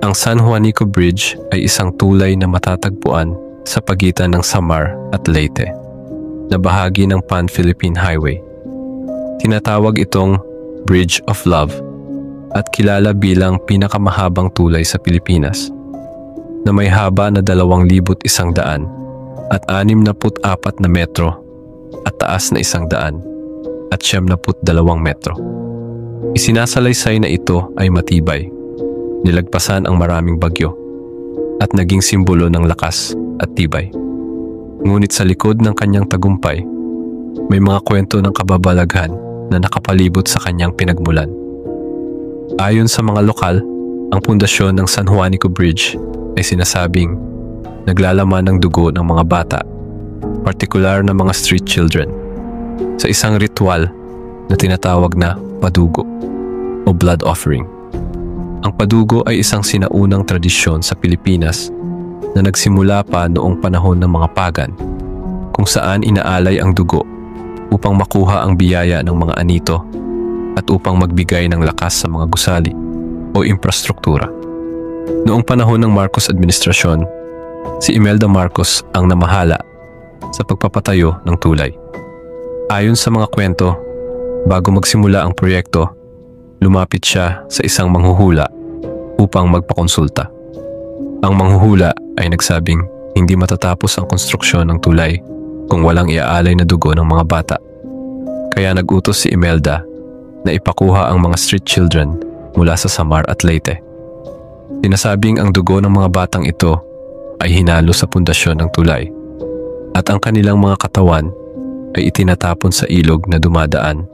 Ang San Juanico Bridge ay isang tulay na matatagpuan sa pagitan ng Samar at Leyte, na bahagi ng Pan-Philippine Highway. Tinatawag itong Bridge of Love at kilala bilang pinakamahabang tulay sa Pilipinas, na may haba na 2,100 at 64 na metro at taas na 100 at 72 metro. Isinasalaysay na ito ay matibay, nilagpasan ang maraming bagyo, at naging simbolo ng lakas at tibay. Ngunit sa likod ng kanyang tagumpay, may mga kwento ng kababalaghan na nakapalibot sa kanyang pinagmulan. Ayon sa mga lokal, ang pundasyon ng San Juanico Bridge ay sinasabing naglalaman ng dugo ng mga bata, partikular na mga street children, sa isang ritual na tinatawag na padugo o blood offering. Ang padugo ay isang sinaunang tradisyon sa Pilipinas na nagsimula pa noong panahon ng mga pagan, kung saan inaalay ang dugo upang makuha ang biyaya ng mga anito at upang magbigay ng lakas sa mga gusali o infrastruktura. Noong panahon ng Marcos administrasyon, si Imelda Marcos ang namahala sa pagpapatayo ng tulay. Ayon sa mga kwento, bago magsimula ang proyekto, lumapit siya sa isang manghuhula upang magpakonsulta. Ang manghuhula ay nagsabing hindi matatapos ang konstruksyon ng tulay kung walang iaalay na dugo ng mga bata. Kaya nag-utos si Imelda na ipakuha ang mga street children mula sa Samar at Leyte. Sinasabing ang dugo ng mga batang ito ay hinalo sa pundasyon ng tulay at ang kanilang mga katawan ay itinatapon sa ilog na dumadaan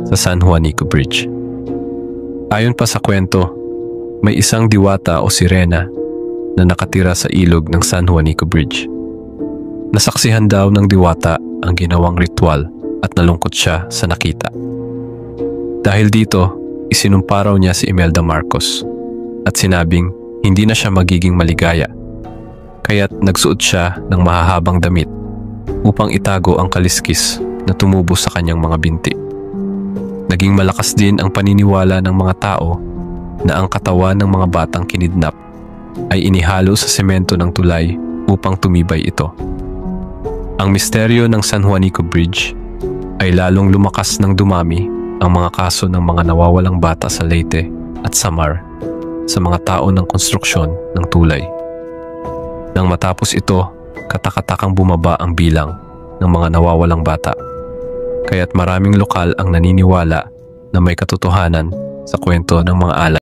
sa San Juanico Bridge. Ayon pa sa kwento, may isang diwata o sirena na nakatira sa ilog ng San Juanico Bridge. Nasaksihan daw ng diwata ang ginawang ritual at nalungkot siya sa nakita. Dahil dito, isinumpa raw niya si Imelda Marcos at sinabing hindi na siya magiging maligaya, kaya't nagsuot siya ng mahahabang damit upang itago ang kaliskis na tumubo sa kanyang mga binti. Naging malakas din ang paniniwala ng mga tao na ang katawan ng mga batang kinidnap ay inihalo sa semento ng tulay upang tumibay ito. Ang misteryo ng San Juanico Bridge ay lalong lumakas ng dumami ang mga kaso ng mga nawawalang bata sa Leyte at Samar sa mga tao ng konstruksyon ng tulay. Nang matapos ito, katakatakang bumaba ang bilang ng mga nawawalang bata. Kaya't maraming lokal ang naniniwala na may katotohanan sa kwento ng mga alay.